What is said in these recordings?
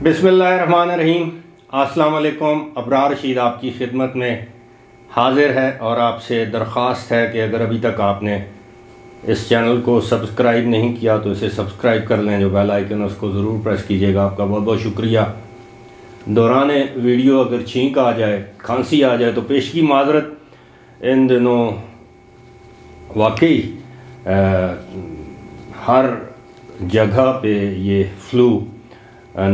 بسم اللہ الرحمن الرحیم۔ السلام علیکم۔ ابرار رشید آپ کی خدمت میں حاضر ہے اور آپ سے درخواست ہے کہ اگر ابھی تک آپ نے اس چینل کو سبسکرائب نہیں کیا تو اسے سبسکرائب کر لیں، جو بیل آئیکن ہے اس کو ضرور پریس کیجیے گا۔ آپ کا بہت بہت شکریہ۔ دوران ویڈیو اگر چھینک آ جائے، کھانسی آ جائے تو پیشگی معذرت۔ ان دنوں واقعی ہر جگہ پہ یہ فلو،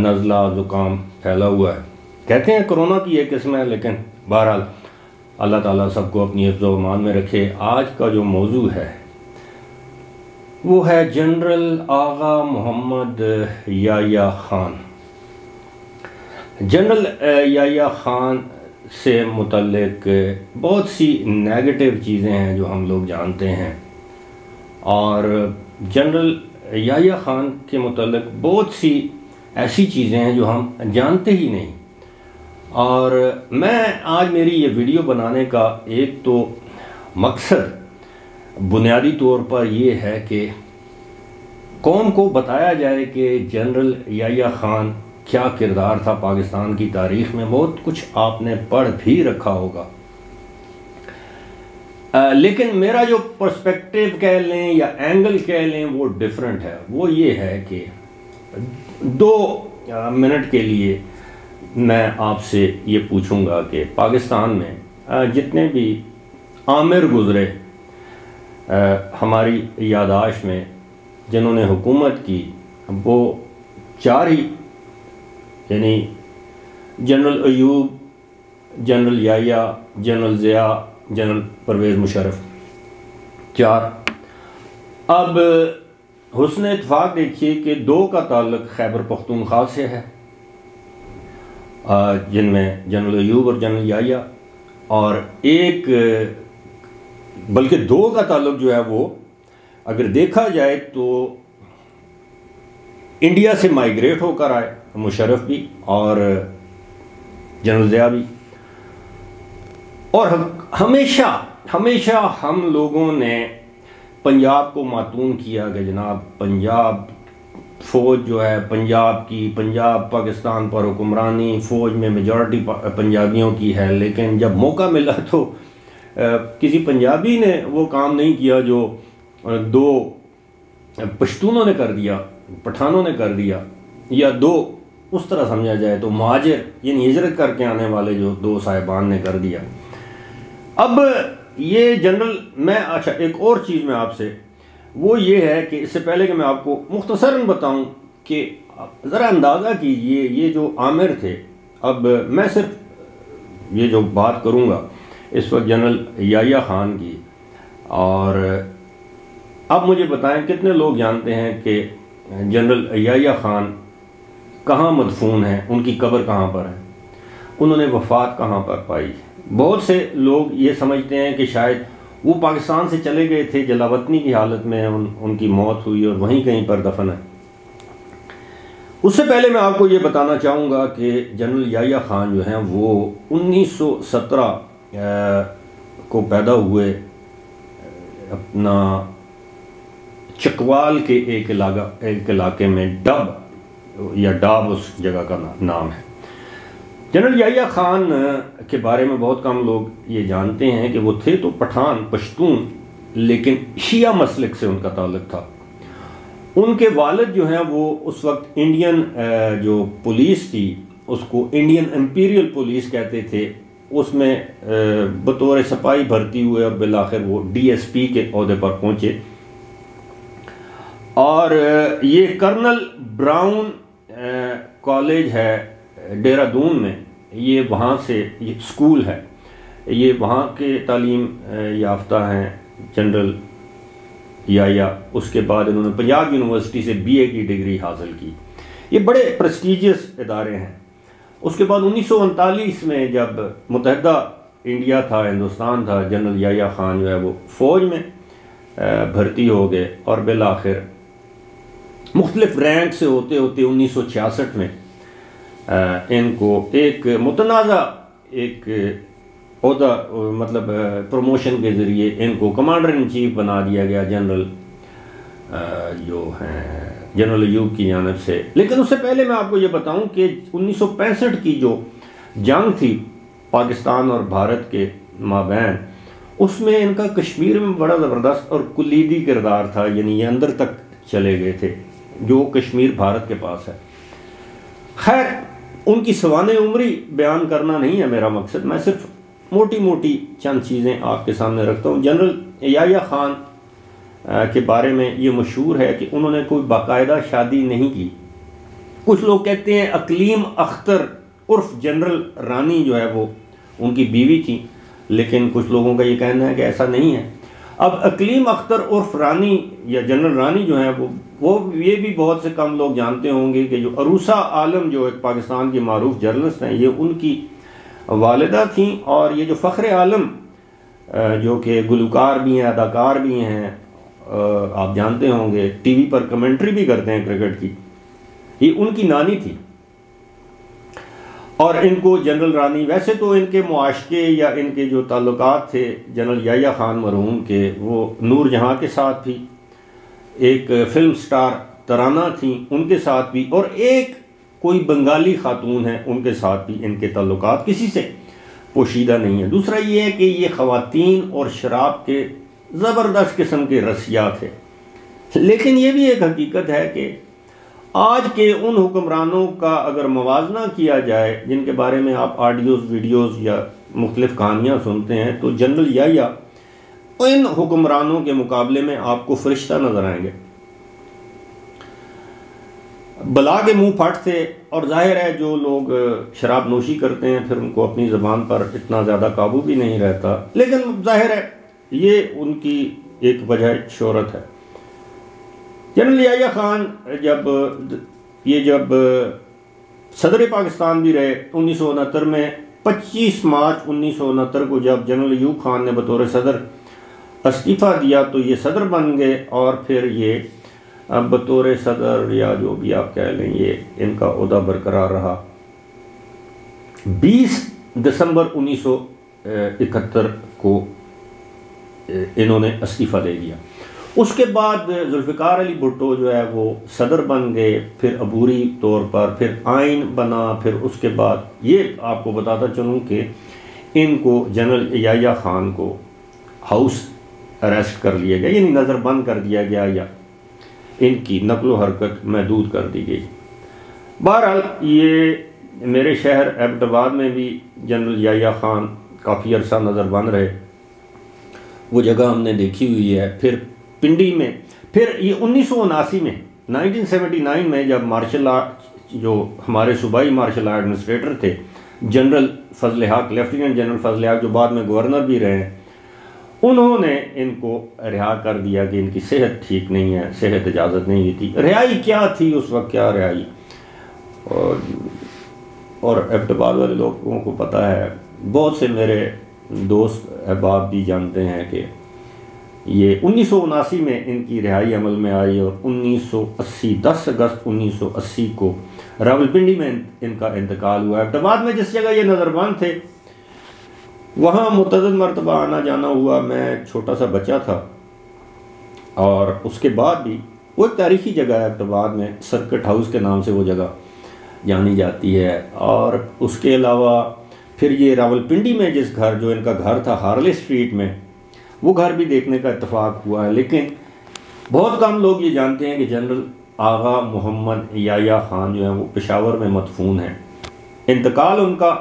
نزلہ، زکام پھیلا ہوا ہے۔ کہتے ہیں کرونا کی ایک قسم ہے، لیکن بہرحال اللہ تعالیٰ سب کو اپنی حفظ و امان میں رکھے۔ آج کا جو موضوع ہے وہ ہے جنرل آغا محمد یحییٰ خان۔ جنرل یحییٰ خان سے متعلق بہت سی نیگیٹو چیزیں ہیں جو ہم لوگ جانتے ہیں، اور جنرل یحییٰ خان کے متعلق بہت سی ایسی چیزیں ہیں جو ہم جانتے ہی نہیں۔ اور میں آج میری یہ ویڈیو بنانے کا ایک تو مقصد بنیادی طور پر یہ ہے کہ قوم کو بتایا جائے کہ جنرل یحییٰ خان کیا کردار تھا پاکستان کی تاریخ میں۔ بہت کچھ آپ نے پڑھ بھی رکھا ہوگا، لیکن میرا جو پرسپیکٹیو کہہ لیں یا اینگل کہہ لیں وہ ڈیفرنٹ ہے۔ وہ یہ ہے کہ 2 منٹ کے لیے میں آپ سے یہ پوچھوں گا کہ پاکستان میں جتنے بھی آمر گزرے ہماری یادداشت میں، جنہوں نے حکومت کی، وہ 4 ہی، یعنی جنرل ایوب، جنرل یحییٰ، جنرل ضیاء، جنرل پرویز مشرف، 4۔ اب حسن اتفاق دیکھیے کہ 2 کا تعلق خیبر پختونخوا سے ہے، جن میں جنرل ایوب اور جنرل یحییٰ، اور ایک بلکہ 2 کا تعلق جو ہے وہ اگر دیکھا جائے تو انڈیا سے مائیگریٹ ہو کر آئے، مشرف بھی اور جنرل ضیاء بھی۔ اور ہمیشہ ہم لوگوں نے پنجاب کو ماتون کیا کہ جناب پنجاب فوج جو ہے پنجاب کی، پنجاب پاکستان پر حکمرانی، فوج میں میجورٹی پنجابیوں کی ہے۔ لیکن جب موقع ملا تو کسی پنجابی نے وہ کام نہیں کیا جو 2 پشتونوں نے کر دیا، پٹھانوں نے کر دیا، یا 2 اس طرح سمجھا جائے تو مہاجر یعنی ہجرت کر کے آنے والے جو 2 صاحبان نے کر دیا۔ اب یہ جنرل اچھا ایک اور چیز میں آپ سے وہ یہ ہے کہ اس سے پہلے کہ میں آپ کو مختصراً بتاؤں کہ ذرا اندازہ کیجئے یہ جو آمر تھے۔ اب میں صرف یہ جو بات کروں گا اس وقت جنرل یحییٰ خان کی، اور اب مجھے بتائیں کتنے لوگ جانتے ہیں کہ جنرل یحییٰ خان کہاں مدفون ہیں، ان کی قبر کہاں پر ہے، انہوں نے وفات کہاں پر پائی۔ بہت سے لوگ یہ سمجھتے ہیں کہ شاید وہ پاکستان سے چلے گئے تھے، جلاوطنی کی حالت میں ان کی موت ہوئی اور وہیں کہیں پر دفن ہے۔ اس سے پہلے میں آپ کو یہ بتانا چاہوں گا کہ جنرل یحییٰ خان جو ہیں وہ 1917 کو پیدا ہوئے اپنا چکوال کے ایک علاقے میں، ڈاب اس جگہ کا نام ہے۔ جنرل یحییٰ خان کے بارے میں بہت کم لوگ یہ جانتے ہیں کہ وہ تھے تو پٹھان، پشتون، لیکن شیعہ مسلک سے ان کا تعلق تھا۔ ان کے والد جو ہیں وہ اس وقت انڈین جو پولیس تھی اس کو انڈین امپیریل پولیس کہتے تھے، اس میں بطور سپاہی بھرتی ہوئے اور بالآخر وہ DSP کے عہدے پر پہنچے۔ اور یہ کرنل براؤن کالج ہے دہرادون میں، یہ وہاں سے یہ اسکول ہے، یہ وہاں کے تعلیم یافتہ ہیں جنرل یحییٰ۔ اس کے بعد انہوں نے پنجاب یونیورسٹی سے BA کی ڈگری حاصل کی۔ یہ بڑے پریسٹیجیس ادارے ہیں۔ اس کے بعد 1939 میں جب متحدہ انڈیا تھا، ہندوستان تھا، جنرل یحییٰ خان جو ہے وہ فوج میں بھرتی ہو گئے، اور بالآخر مختلف رینک سے ہوتے ہوتے 1966 میں ان کو ایک متنازع ایک عہدہ مطلب پروموشن کے ذریعے ان کو کمانڈر ان چیف بنا دیا گیا، جنرل جو ہیں جنرل ایوب کی جانب سے. لیکن اس سے پہلے میں آپ کو یہ بتاؤں کہ 1965 کی جو جنگ تھی پاکستان اور بھارت کے مابین، اس میں ان کا کشمیر میں بڑا زبردست اور کلیدی کردار تھا. یعنی یہ اندر تک چلے گئے تھے، جو کشمیر بھارت کے پاس ہے. خیر، ان کی سوانح عمری بیان کرنا نہیں ہے میرا مقصد، میں صرف موٹی موٹی چند چیزیں آپ کے سامنے رکھتا ہوں. جنرل یحییٰ خان کے بارے میں یہ مشہور ہے کہ انہوں نے کوئی باقاعدہ شادی نہیں کی. کچھ لوگ کہتے ہیں اقلیم اختر عرف جنرل رانی جو ہے وہ ان کی بیوی تھی، لیکن کچھ لوگوں کا یہ کہنا ہے کہ ایسا نہیں ہے. اب اقلیم اختر عرف رانی یا جنرل رانی جو ہے وہ یہ بھی بہت سے کم لوگ جانتے ہوں گے کہ جو عروسہ عالم جو ایک پاکستان کی معروف جرنلسٹ ہیں، یہ ان کی والدہ تھیں. اور یہ جو فخر عالم جو کہ گلوکار بھی ہیں، اداکار بھی ہیں، آپ جانتے ہوں گے، ٹی وی پر کمنٹری بھی کرتے ہیں کرکٹ کی، یہ ان کی نانی تھی. اور ان کو جنرل رانی، ویسے تو ان کے معاشقے یا ان کے جو تعلقات تھے جنرل یحییٰ خان مرحوم کے، وہ نور جہاں کے ساتھ بھی، ایک فلم سٹار ترانہ تھیں ان کے ساتھ بھی، اور ایک کوئی بنگالی خاتون ہے ان کے ساتھ بھی ان کے تعلقات کسی سے پوشیدہ نہیں ہیں. دوسرا یہ ہے کہ یہ خواتین اور شراب کے زبردست قسم کے رسیات ہیں. لیکن یہ بھی ایک حقیقت ہے کہ آج کے ان حکمرانوں کا اگر موازنہ کیا جائے جن کے بارے میں آپ آڈیوز، ویڈیوز یا مختلف کہانیاں سنتے ہیں، تو جنرل یحییٰ ان حکمرانوں کے مقابلے میں آپ کو فرشتہ نظر آئیں گے. بلا کے منہ پھٹ تھے، اور ظاہر ہے جو لوگ شراب نوشی کرتے ہیں پھر ان کو اپنی زبان پر اتنا زیادہ قابو بھی نہیں رہتا، لیکن ظاہر ہے یہ ان کی ایک وجہ شہرت ہے. جنرل یحییٰ خان جب صدر پاکستان بھی رہے 1969 میں، 25 مارچ 1969 کو جب جنرل ایوب خان نے بطور صدر استعفیٰ دیا تو یہ صدر بن گئے، اور پھر یہ بطور صدر یا جو بھی آپ کہہ لیں یہ ان کا عہدہ برقرار رہا. 20 دسمبر 1971 کو انہوں نے استعفیٰ دے دیا. اس کے بعد ذوالفقار علی بھٹو جو ہے وہ صدر بن گئے، پھر عبوری طور پر، پھر آئین بنا، پھر اس کے بعد یہ آپ کو بتاتا چلوں کہ ان کو جنرل یحییٰ خان کو ہاؤس اریسٹ کر لیا گیا، یعنی نظر بند کر دیا گیا یا ان کی نقل و حرکت محدود کر دی گئی. بہرحال یہ میرے شہر ایبٹ آباد میں بھی جنرل یحییٰ خان کافی عرصہ نظر بند رہے، وہ جگہ ہم نے دیکھی ہوئی ہے. پھر پنڈی میں، پھر یہ 1979 میں 1979 میں جب مارشل آرٹ جو ہمارے صوبائی مارشل آرٹ ایڈمنسٹریٹر تھے جنرل فضل حق، لیفٹیننٹ جنرل فضل حق جو بعد میں گورنر بھی رہے ہیں، انہوں نے ان کو رہا کر دیا کہ ان کی صحت ٹھیک نہیں ہے، صحت اجازت نہیں دیتی. رہائی کیا تھی اس وقت، کیا رہائی، اور ایبٹ آباد والے لوگوں کو پتہ ہے، بہت سے میرے دوست احباب بھی جانتے ہیں کہ یہ 1979 میں ان کی رہائی عمل میں آئی، اور 10 اگست 1980 کو راولپنڈی میں ان کا انتقال ہوا. ایبٹ آباد میں جس جگہ یہ نظر بند تھے وہاں متعدد مرتبہ آنا جانا ہوا. میں چھوٹا سا بچہ تھا، اور اس کے بعد بھی وہ ایک تاریخی جگہ ہے ایبٹ آباد میں، سرکٹ ہاؤس کے نام سے وہ جگہ جانی جاتی ہے. اور اس کے علاوہ پھر یہ راولپنڈی میں جس گھر، جو ان کا گھر تھا ہارلے اسٹریٹ میں، وہ گھر بھی دیکھنے کا اتفاق ہوا ہے. لیکن بہت کم لوگ یہ جانتے ہیں کہ جنرل آغا محمد یحییٰ خان جو ہیں وہ پشاور میں مدفون ہیں. انتقال ان کا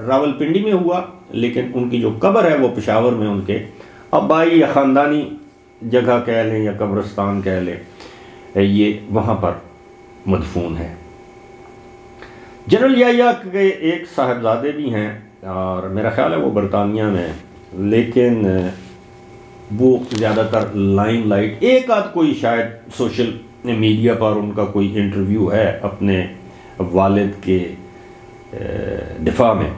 راولپنڈی میں ہوا، لیکن ان کی جو قبر ہے وہ پشاور میں ان کے آبائی یا خاندانی جگہ کہہ لیں یا قبرستان کہہ لیں، یہ وہاں پر مدفون ہے. جنرل یحییٰ کے ایک صاحبزادے بھی ہیں، اور میرا خیال ہے وہ برطانیہ میں، لیکن وہ زیادہ تر لائم لائٹ، ایک آدھ کوئی شاید سوشل میڈیا پر ان کا کوئی انٹرویو ہے اپنے والد کے دفاع میں.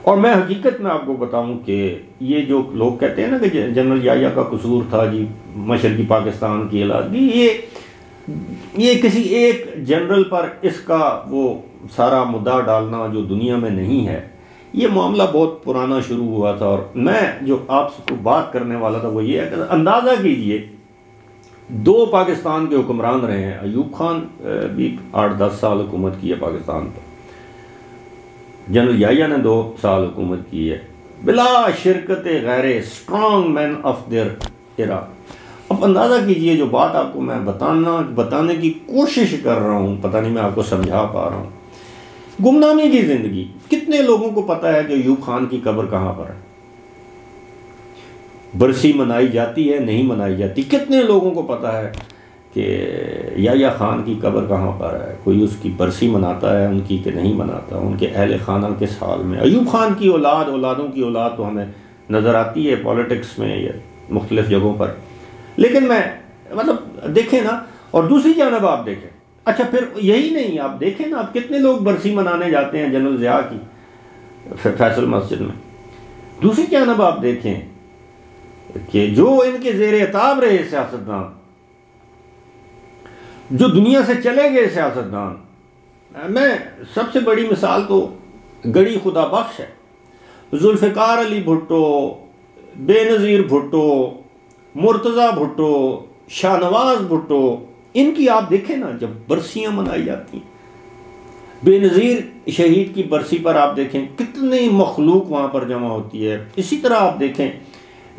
اور میں حقیقت میں آپ کو بتاؤں کہ یہ جو لوگ کہتے ہیں نا کہ جنرل یحییٰ کا قصور تھا جی مشرقی پاکستان کی علاقی، یہ کسی ایک جنرل پر اس کا وہ سارا مدعا ڈالنا جو دنیا میں نہیں ہے. یہ معاملہ بہت پرانا شروع ہوا تھا، اور میں جو آپ کو بات کرنے والا تھا وہ یہ ہے کہ اندازہ کیجئے 2 پاکستان کے حکمران رہے ہیں. ایوب خان بھی 8-10 سال حکومت کی ہے پاکستان پر. جنرل یحییٰ نے 2 سال حکومت کی ہے. بلا شرکت غیر اسٹرانگ مین آف دیئر ایرا. اب اندازہ کیجئے جو بات آپ کو میں بتانے کی کوشش کر رہا ہوں، پتہ نہیں میں آپ کو سمجھا پا رہا ہوں. گمنامی کی زندگی. کتنے لوگوں کو پتہ ہے کہ ایوب خان کی قبر کہاں پر ہے؟ برسی منائی جاتی ہے نہیں منائی جاتی؟ کتنے لوگوں کو پتہ ہے کہ یحییٰ خان کی قبر کہاں پر ہے؟ کوئی اس کی برسی مناتا ہے ان کی کہ نہیں مناتا؟ ان کے اہل خانہ کس حال میں؟ ایوب خان کی اولادوں کی اولاد تو ہمیں نظر آتی ہے پولیٹکس میں یا مختلف جگہوں پر، لیکن میں مطلب دیکھیں نا. اور دوسری جانب آپ دیکھیں، اچھا پھر یہی نہیں، آپ دیکھیں نا آپ کتنے لوگ برسی منانے جاتے ہیں جنرل ضیاء کی فیصل مسجد میں. دوسری جانب آپ دیکھیں کہ جو ان کے زیر اعتاب رہے سیاستدان، جو دنیا سے چلے گئے سیاستدان، میں سب سے بڑی مثال تو گڑی خدا بخش ہے. ذوالفقار علی بھٹو، بے نظیر بھٹو، مرتضیٰ بھٹو، شاہ نواز بھٹو، ان کی آپ دیکھیں نا جب برسیاں منائی جاتی ہیں. بے نظیر شہید کی برسی پر آپ دیکھیں کتنی مخلوق وہاں پر جمع ہوتی ہے. اسی طرح آپ دیکھیں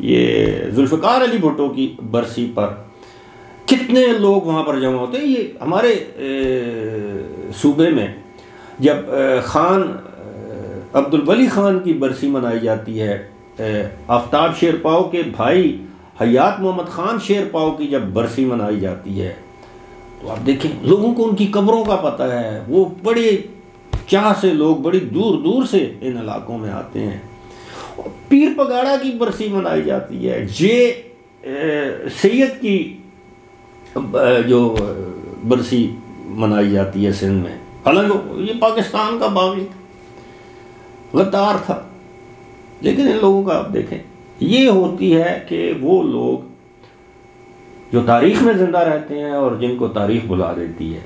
یہ ذوالفقار علی بھٹو کی برسی پر کتنے لوگ وہاں پر جمع ہوتے ہیں. یہ ہمارے صوبے میں جب خان عبدالولی خان کی برسی منائی جاتی ہے، آفتاب شیرپاؤ کے بھائی حیات محمد خان شیرپاؤ کی جب برسی منائی جاتی ہے تو آپ دیکھیں لوگوں کو ان کی قبروں کا پتہ ہے. وہ بڑے چاہ سے لوگ بڑی دور دور سے ان علاقوں میں آتے ہیں. پیر پگاڑا کی برسی منائی جاتی ہے. سید کی جو برسی منائی جاتی ہے سندھ میں، حالانکہ یہ پاکستان کا باغی غدار تھا، لیکن ان لوگوں کا آپ دیکھیں. یہ ہوتی ہے کہ وہ لوگ جو تاریخ میں زندہ رہتے ہیں اور جن کو تاریخ بلا دیتی ہے.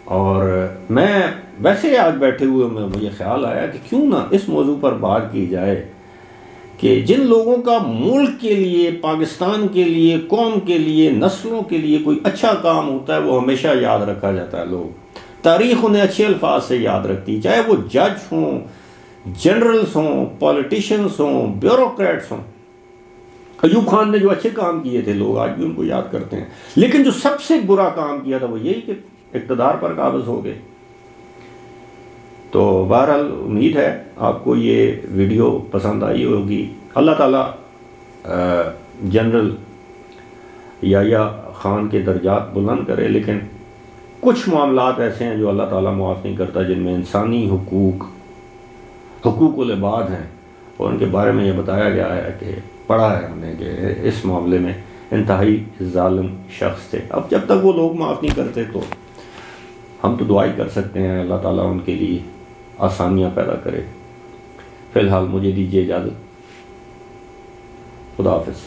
اور میں ویسے آج بیٹھے ہوئے مجھے خیال آیا کہ کیوں نہ اس موضوع پر بات کی جائے کہ جن لوگوں کا ملک کے لیے، پاکستان کے لیے، قوم کے لیے، نسلوں کے لیے کوئی اچھا کام ہوتا ہے وہ ہمیشہ یاد رکھا جاتا ہے. لوگ تاریخ انہیں اچھے الفاظ سے یاد رکھتی، چاہے وہ جج ہوں، جنرلز ہوں، پولیٹیشینز ہوں، بیوروکریٹس ہوں. ایوب خان نے جو اچھے کام کیے تھے لوگ آج بھی ان کو یاد کرتے ہیں، لیکن جو سب سے برا کام کیا تھا وہ یہی کہ اقتدار پر قابض ہو گئے. تو بہرحال امید ہے آپ کو یہ ویڈیو پسند آئی ہوگی. اللہ تعالیٰ جنرل یحییٰ خان کے درجات بلند کرے، لیکن کچھ معاملات ایسے ہیں جو اللہ تعالیٰ معاف نہیں کرتا، جن میں انسانی حقوق العباد ہیں، اور ان کے بارے میں یہ بتایا گیا ہے کہ پڑھا ہے ہم نے کہ اس معاملے میں انتہائی ظالم شخص تھے. اب جب تک وہ لوگ معاف نہیں کرتے تو ہم تو دعائی کر سکتے ہیں اللہ تعالیٰ ان کے لیے آسانیاں پیدا کرے. فی الحال مجھے دیجیے اجازت. خدا حافظ.